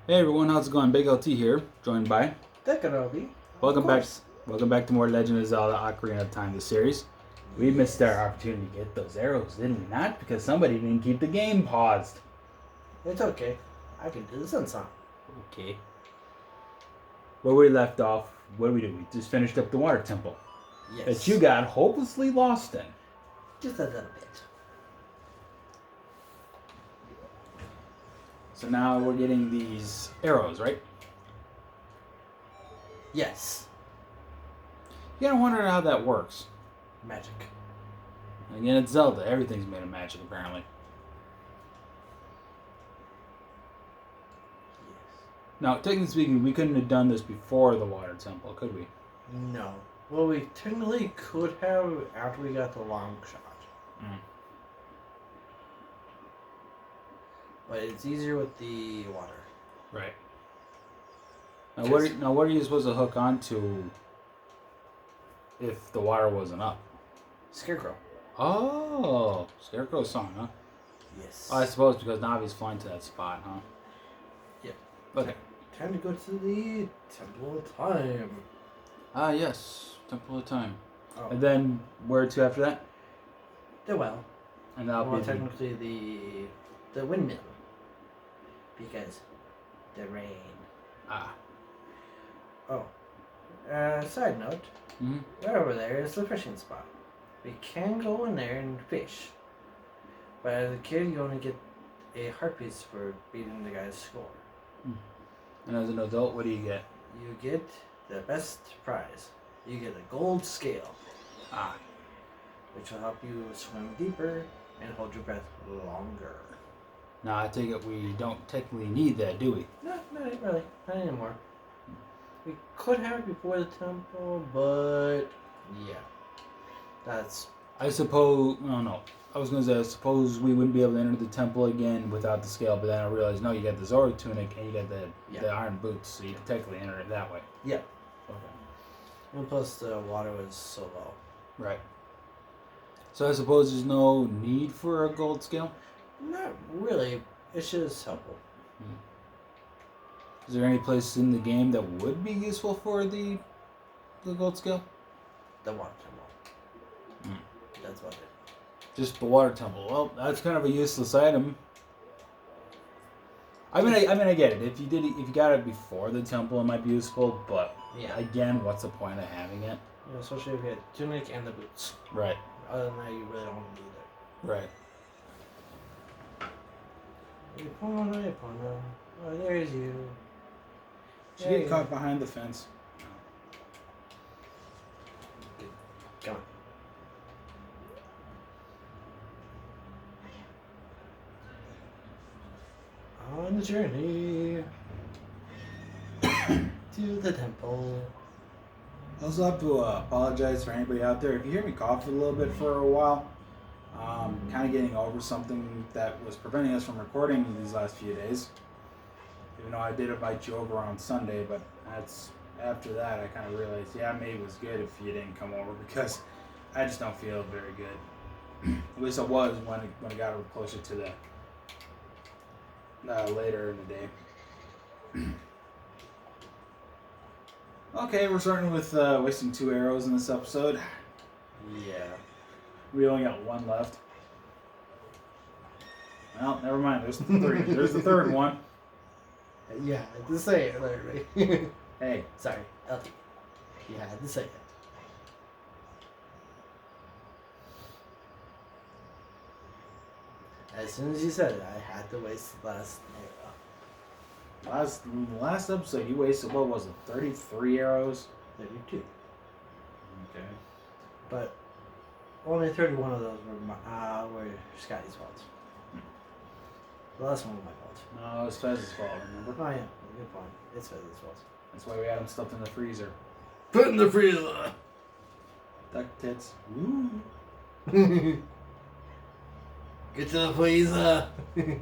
Hey everyone, how's it going? Big LT here, joined by. DaGroby. Welcome back. Welcome back to more Legend of Zelda: Ocarina of Time, the series. We missed our opportunity to get those arrows, didn't we not? Because somebody didn't keep the game paused. It's okay. I can do this on song. Okay. Where we left off, what did we do? We just finished up the water temple. Yes. That you got hopelessly lost in. Just a little bit. So now we're getting these arrows, right? Yes. You gotta wonder how that works. Magic. Again, it's Zelda. Everything's made of magic, apparently. Yes. Now, technically speaking, we couldn't have done this before the water temple, could we? No. Well, we technically could have after we got the long shot. But it's easier with the water. Right. Now, what are you supposed to hook onto if the water wasn't up? Scarecrow. Oh, Scarecrow's song, huh? Yes. Oh, I suppose because Navi's flying to that spot, huh? Yep. Okay. Time to go to the Temple of Time. Ah, yes. Temple of Time. Oh. And then where to after that? The well. And that'll Well, be technically the windmill. Because the rain. Ah. Oh. Side note. Mm-hmm. Right over there is the fishing spot. We can go in there and fish. But as a kid, you only get a heart piece for beating the guy's score. And as an adult, what do you get? You get the best prize. You get a gold scale. Ah. Which will help you swim deeper and hold your breath longer. Now, I take it we don't technically need that, do we? No, not really. Not anymore. We could have it before the temple, but yeah. That's... I suppose... No. I was going to say, I suppose we wouldn't be able to enter the temple again without the scale, but then I realized, no, you got the Zora tunic and you got the iron boots, so you can technically enter it that way. Yeah. Okay. And plus the water was so low. Right. So I suppose there's no need for a gold scale? Not really. It's just helpful. Is there any place in the game that would be useful for the gold scale? The water temple. That's about it. Just the water temple. Well, that's kind of a useless item. I mean, I get it. If you got it before the temple, it might be useful. But again, what's the point of having it? Yeah, especially if you had tunic and the boots. Right. Other than that, you really don't need it. Right. Epona. Oh, there's you. Did you get caught behind the fence? Come on. On the journey to the temple. I also have to apologize for anybody out there. If you hear me cough a little bit for a while, kind of getting over something that was preventing us from recording these last few days. Even though I did invite you over on Sunday, but that's after that I kind of realized, maybe it was good if you didn't come over because I just don't feel very good. At least I was when it got closer to the later in the day. Okay, we're starting with wasting 2 arrows in this episode. Yeah. We only got 1 left. Well, never mind. There's 3. There's the 3rd one. Yeah, I had to say it, literally. Hey. Sorry, LT. Yeah, I had to say it. As soon as you said it, I had to waste the last arrow. Last episode, you wasted, what was it, 33 arrows? 32. Okay. But only 31 of those were Scotty's fault. The last one was my fault. No, it was Fez's fault, remember? Oh yeah, good point. It's Fez's fault. That's why we had him stuffed in the freezer. Put in the freezer! Duck tits. Woo! Get to the freezer! Yes.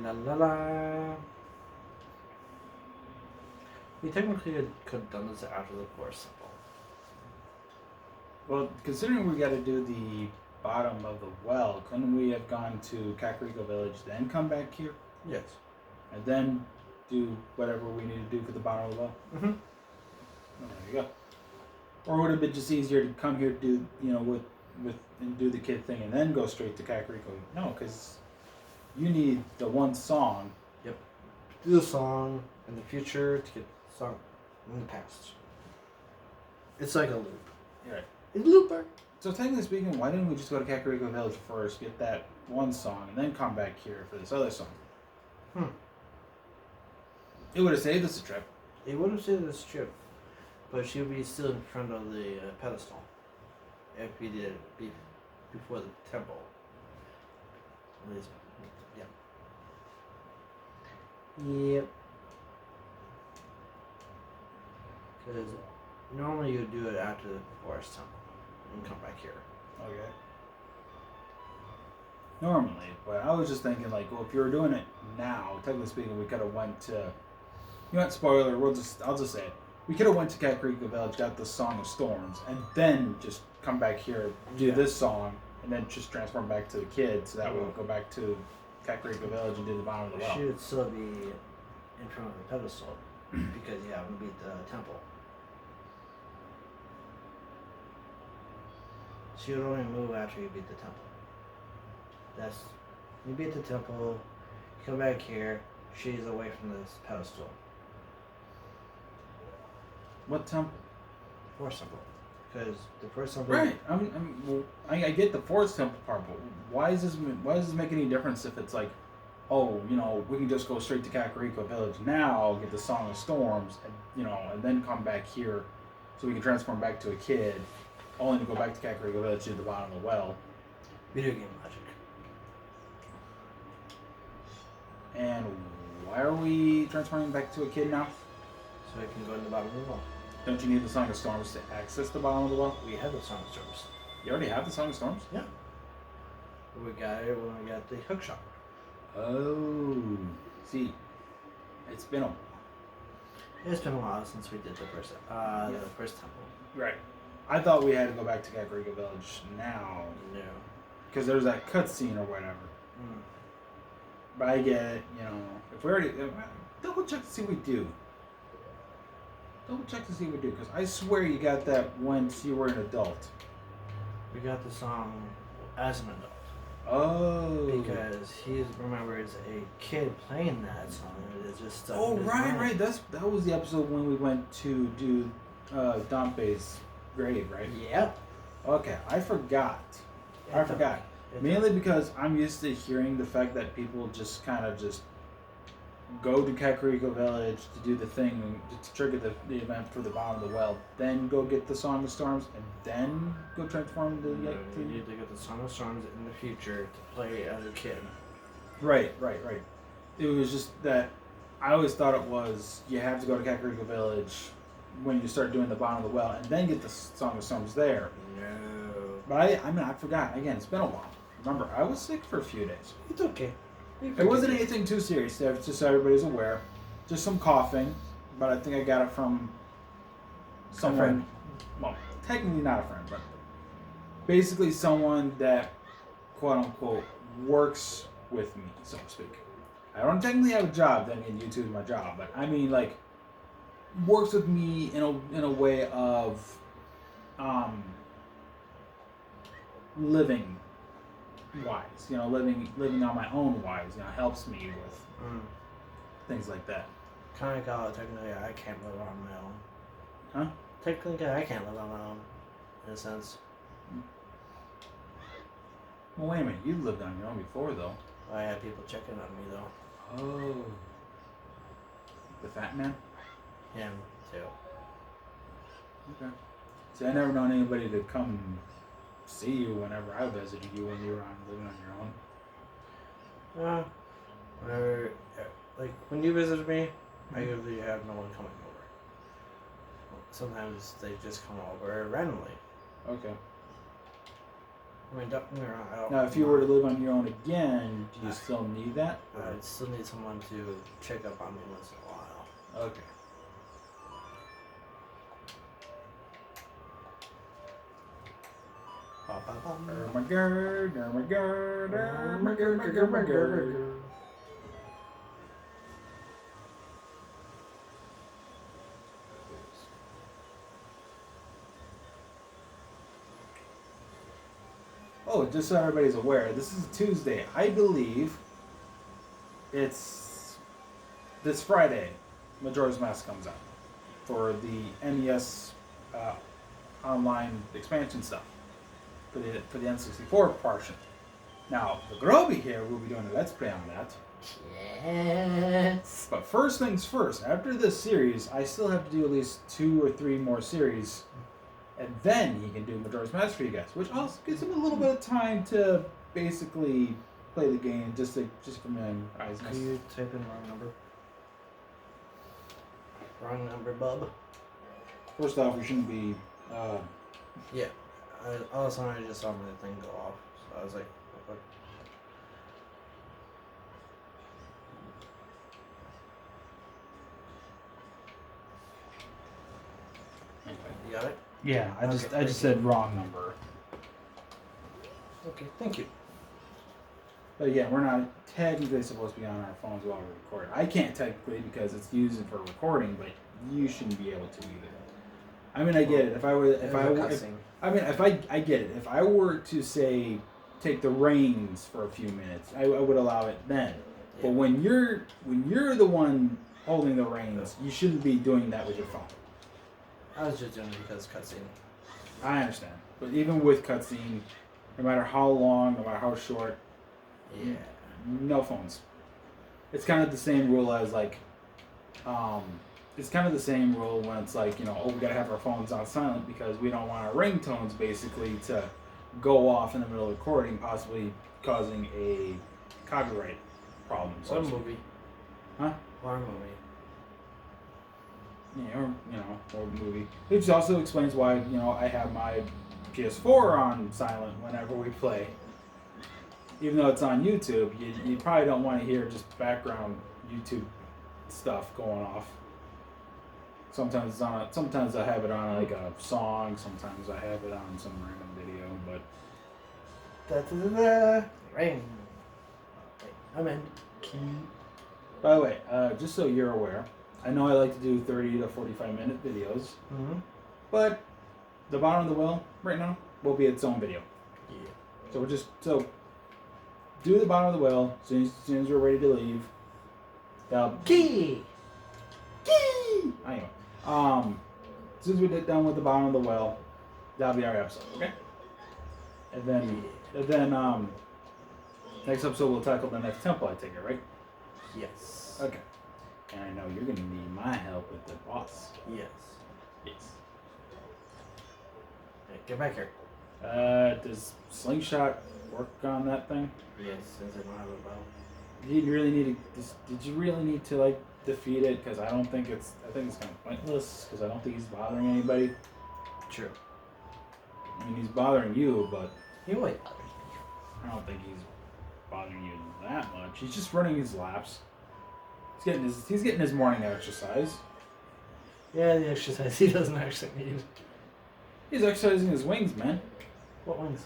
La la la. We technically could have done this after the core symbol. Well, considering we got to do the bottom of the well, couldn't we have gone to Kakariko Village, then come back here, Yes. and then do whatever we need to do for the bottom of the well? Mm-hmm. Oh, there you go. Or would it have been just easier to come here, do with and do the kid thing, and then go straight to Kakariko? No, because you need the one song. Yep. Do the song in the future to get the song in the past. It's like a loop. Right. It's a looper. So technically speaking, why didn't we just go to Kakariko Village first, get that one song, and then come back here for this other song? It would have saved us a trip. It would have saved this trip, but she would be still in front of the pedestal if we did it before the temple. At least, yeah. Yep. Because normally you would do it after the forest temple and come back here. Okay. Normally, but I was just thinking, like, well, if you were doing it now, technically speaking, we could have went to. You know what? Spoiler. I'll just say it. We could have went to Kakariko Village, got the Song of Storms, and then just come back here, do this song, and then just transform back to the kid, so that we'll go back to Kakariko Village and do the bottom of the well. She would still be in front of the pedestal because you haven't beat the temple. She would only move after you beat the temple. You beat the temple, you come back here, she's away from this pedestal. What temple? Forest temple. Because the first temple. Right. I get the Forest Temple part, but why does this make any difference if it's like, oh, we can just go straight to Kakariko Village now, get the Song of Storms, and then come back here, so we can transform back to a kid, only to go back to Kakariko Village to the bottom of the well. Video game logic. And why are we transforming back to a kid now? So I can go in the bottom of the well. Don't you need the Song of Storms to access the bottom of the well? We have the Song of Storms. You already have the Song of Storms? Yeah. We got it when we got the hook shot. Oh. See, it's been a while. It's been a while since we did the first temple. Right. I thought we had to go back to Kakariko Village now. No. Because there's that cutscene or whatever. Mm. But I get it, if we already... double check to see what we do. Double check to see what we do, because I swear you got that once you were an adult. We got the song as an adult. Oh. Because he remembers a kid playing that song, and it just stuck in his right. mind. That was the episode when we went to do Dompe's grave, right? Yep. Okay, I forgot. I forgot. Mainly because I'm used to hearing the fact that people just kind of just go to Kakariko Village to do the thing, to trigger the event for the bottom of the well, then go get the Song of Storms, and then go transform the... You need to get the Song of Storms in the future to play as a kid. Right. It was just that I always thought it was you have to go to Kakariko Village when you start doing the bottom of the well, and then get the Song of Storms there. No. But I forgot. Again, it's been a while. Remember, I was sick for a few days. It's okay. It wasn't anything too serious, just so everybody's aware. Just some coughing, but I think I got it from someone. Well, technically not a friend, but basically someone that, quote unquote, works with me, so to speak. I don't technically have a job. I mean, YouTube is my job, but I mean, like, works with me in a way of living wise, living on my own wise, helps me with things like that. Kind of got technically I can't live on my own. Huh? Technically I can't live on my own, in a sense. Well, wait a minute. You lived on your own before, though. I had people checking on me though. Oh. The fat man? Him too. Okay. See, I never known anybody to come see you whenever I visited you when you were living on your own. Whenever, like when you visited me, I usually have no one coming over. Sometimes they just come over randomly. Okay. I mean, don't get me wrong, I don't. Now, if you were to live on your own again, do you still need that? I still need someone to check up on me once in a while. Okay. Oh my god, oh my god, oh my god, my god, my god. Oh, just so everybody's aware, this is Tuesday. I believe it's this Friday. Majora's Mask comes out for the NES online expansion stuff for the N64 portion. Now, DaGroby here will be doing a Let's Play on that. Yes. But first things first, after this series, I still have to do at least 2 or 3 more series, and then he can do Majora's Mask for you guys, which also gives him a little bit of time to basically play the game, just familiarize Can you type in wrong number? Wrong number, bub. First off, we shouldn't be. Yeah. All of a sudden, I just saw my thing go off. So I was like, what? You got it? Yeah, I Okay, just thank said wrong number. Okay, thank you. But yeah, we're not technically supposed to be on our phones while we record. I can't technically because it's used for recording, but you shouldn't be able to either. I mean, I get it. If I get it. If I were to say take the reins for a few minutes, I would allow it then. Yeah. But when you're the one holding the reins, you shouldn't be doing that with your phone. I was just doing it because cutscene. I understand, but even with cutscene, no matter how long, no matter how short, Yeah. no phones. It's kind of the same rule as like, it's kind of the same rule when it's like, we gotta have our phones on silent because we don't want our ringtones basically to go off in the middle of recording, possibly causing a copyright problem. Or movie. Huh? Or movie. Yeah, or movie. Which also explains why, I have my PS4 on silent whenever we play. Even though it's on YouTube, you probably don't want to hear just background YouTube stuff going off. Sometimes sometimes I have it on like a song, sometimes I have it on some random video, but Ring. I'm in. by the way, just so you're aware, I know I like to do 30 to 45-minute videos, Mm-hmm. but the bottom of the well right now will be its own video. Yeah. So do the bottom of the well as soon as we're ready to leave. Key. Anyway, as soon as we get done with the bottom of the well, that'll be our episode, okay? And then next episode we'll tackle the next temple, I take it, right? Yes. Okay. And I know you're gonna need my help with the boss. Yes. Yes. Hey, get back here. Does Slingshot work on that thing? Yes, since I don't have a bow. Did you really need to like defeat it? Because I think it's kind of pointless. Because I don't think he's bothering anybody. True. I mean, he's bothering you, but He always bothers me. I don't think he's bothering you that much. He's just running his laps. He's getting his morning exercise. Yeah, the exercise he doesn't actually need. He's exercising his wings, man. What wings?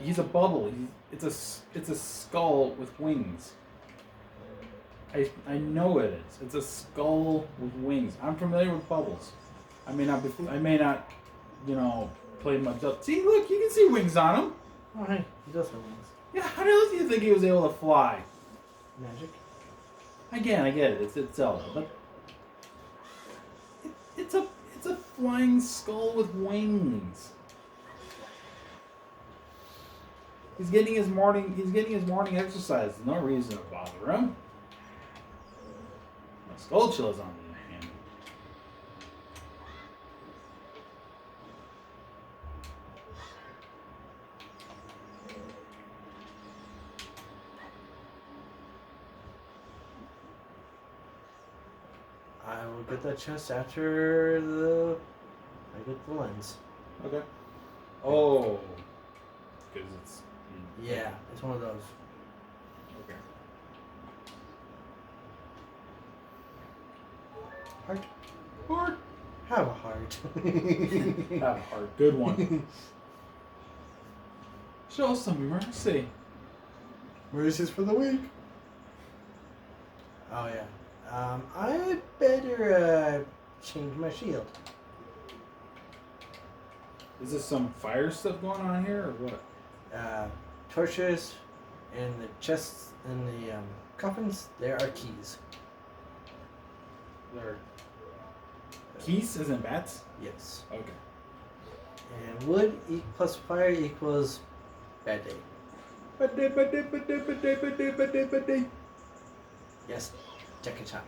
He's a bubble. It's a skull with wings. I know it is. It's a skull with wings. I'm familiar with bubbles. I may not, play much up. See, look, you can see wings on him. Oh, hey, he does have wings. Yeah, how else do you think he was able to fly? Magic? Again, I get it. It's Zelda, but it's a flying skull with wings. He's getting his morning exercise. There's no reason to bother him. Skull Chill is on the other hand. I will get that chest after I get the lens. Okay. Oh. Because it's... Yeah, it's one of those. Okay. Heart. Have a heart. Have a heart. Good one. Show some mercy. Mercies for the week. Oh yeah. I better change my shield. Is this some fire stuff going on here, or what? Torches and the chests and the coffins. There are keys. There. Keys as in bats? Yes. Okay. And wood plus fire equals bad day. Yes. Jackie Chan.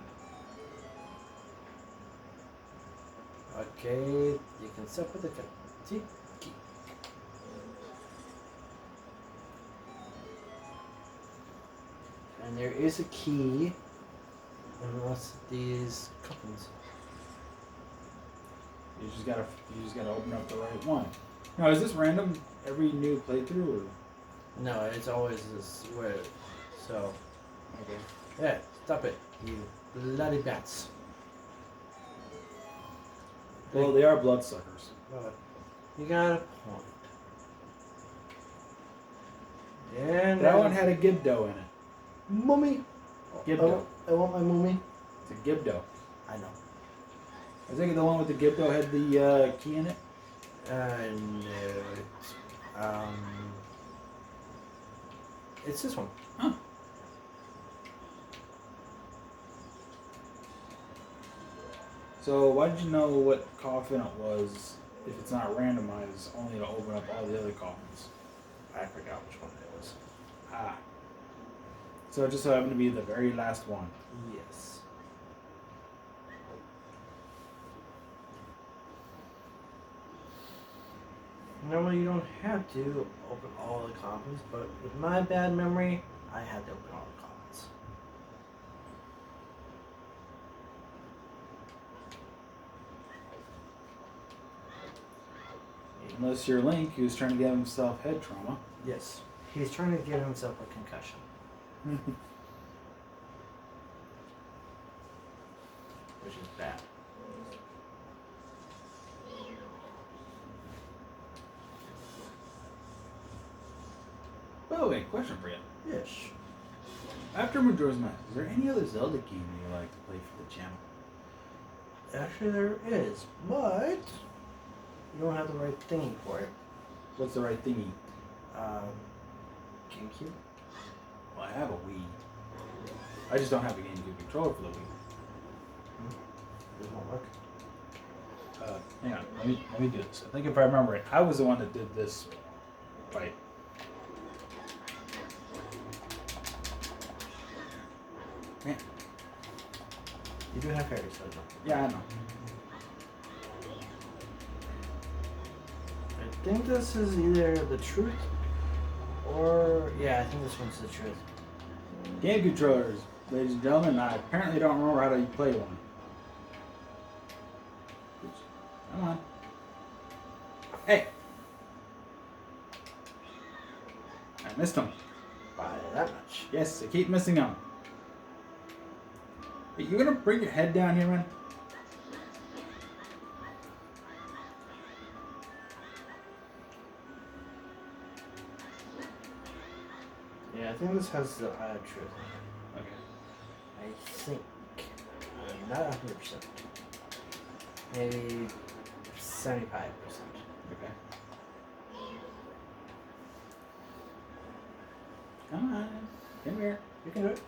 Okay, you can step with the key. And there is a key in most of these coffins. You just gotta open up the right one. Now, is this random every new playthrough, or? No, it's always this way. So, Okay. yeah, stop it, you bloody bats. Well, they are bloodsuckers. But you got a point. And That one had a Gibdo in it. mummy. Gibdo. I want my mummy. It's a Gibdo. I know. I think the one with the Gibdo had the key in it. No, it's this one. Huh. So why did you know what coffin it was if it's not randomized, only to open up all the other coffins? I forgot which one it was. Ah. So it just so happened to be the very last one. Yes. Normally you don't have to open all the coffins, but with my bad memory, I had to open all the coffins. Unless you're Link, who's trying to give himself head trauma. Yes. He's trying to give himself a concussion. Which is bad. By the way, question for you. Yes. After Majora's Mask, is there any other Zelda game that you like to play for the channel? Actually, there is, but you don't have the right thingy for it. What's the right thingy? GameCube? Well, I have a Wii. I just don't have a GameCube controller for the Wii. This won't work. Hang on, let me do this. I think if I remember it, I was the one that did this fight. Man, You do have fairies, though. yeah, I know. I think this is either the truth or yeah, I think this one's the truth. Game controllers, ladies and gentlemen. I apparently don't remember how to play one. Oops. Come on. Hey! I missed them. By that much. Yes, I keep missing them. Hey, you gonna bring your head down here, man? Yeah, I think this has the truth. Okay. I think. Not 100%. Maybe 75%. Okay. Come on. Come here. You can do it.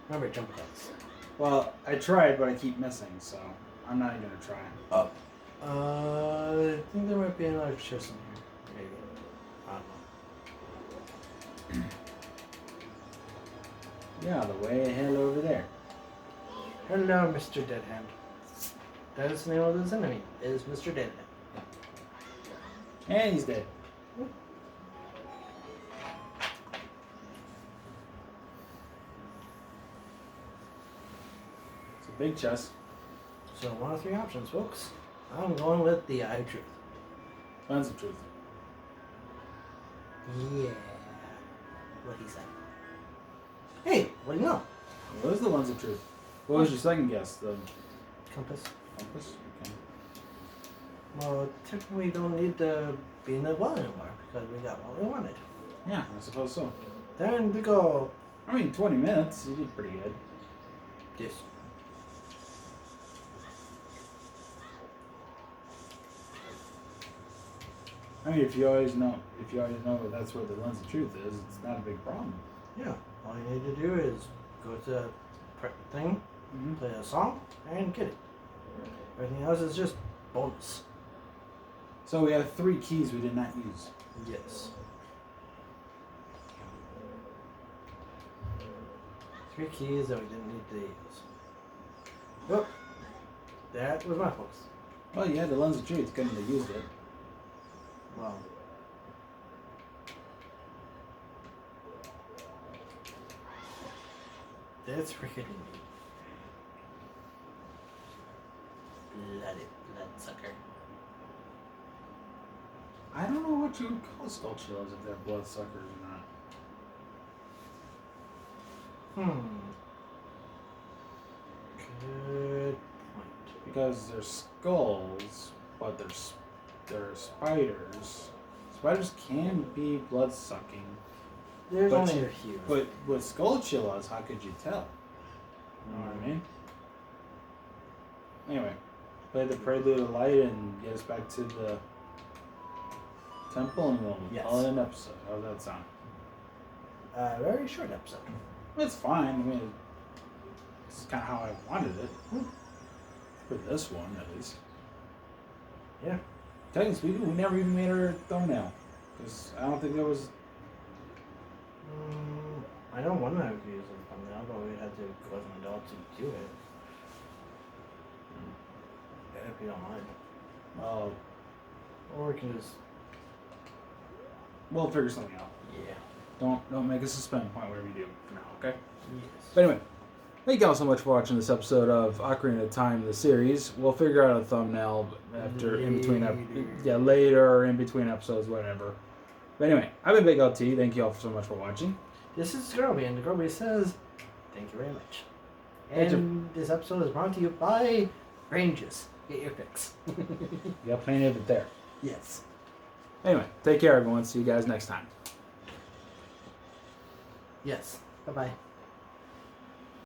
Remember, jump attacks. Well, I tried, but I keep missing, so I'm not even gonna try. Oh. I think there might be another chest in here. Maybe. I don't know. Yeah, the way hell over there. Hello, Mr. Deadhand. That is the name of this enemy. It is Mr. Deadhand. And he's dead. It's a big chest. So one of three options, folks. I'm going with the eye truth. Lens of truth. Yeah. What he said. Hey, what do you know? What is the lens of truth? What was your second guess? The Compass. compass? Okay. Well, technically we don't need to be in the well anymore because we got what we wanted. Yeah, I suppose so. Then we go. I mean, 20 minutes. You did pretty good. Yes. I mean, if you always know that's where the lens of truth is, it's not a big problem. Yeah. All you need to do is go to the thing, Mm-hmm. play a song, and get it. Everything else is just bonus. So we have 3 keys we did not use. Yes. 3 keys that we didn't need to use. Well, that was my fault. Well, you had the lens of truth. Couldn't have used it. Well. That's freaking neat. Bloodsucker. I don't know what you would call Skulltulas if they're bloodsuckers or not. Good point. Because they're skulls, but they're spiders. Spiders can be blood-sucking. There's But only you- a few. But with Skulltulas, how could you tell? You know what I mean? Anyway, play the Prelude of Light and get us back to the temple and we'll call it an episode. How's that sound? Very short episode. It's fine. I mean, it's kind of how I wanted it. For this one, at least. Yeah. Technically speaking, we never even made her thumbnail. Because I don't think there was... I don't want to have to use a thumbnail, but we had to go as an adult to do it. If you don't mind. Well, Or we can just... we'll figure something out. Yeah. Don't make a suspend point, whatever you do for now, okay? Yes. But anyway, thank y'all so much for watching this episode of Ocarina of Time, the series. We'll figure out a thumbnail after, in between, later or in between episodes, whatever. But anyway, I've been Big LT. Thank you all so much for watching. This is DaGroby, and DaGroby says, thank you very much. Thank And this episode is brought to you by Ranges. Get your fix. You got plenty of it there. Yes. Anyway, take care, everyone. See you guys next time. Yes. Bye-bye.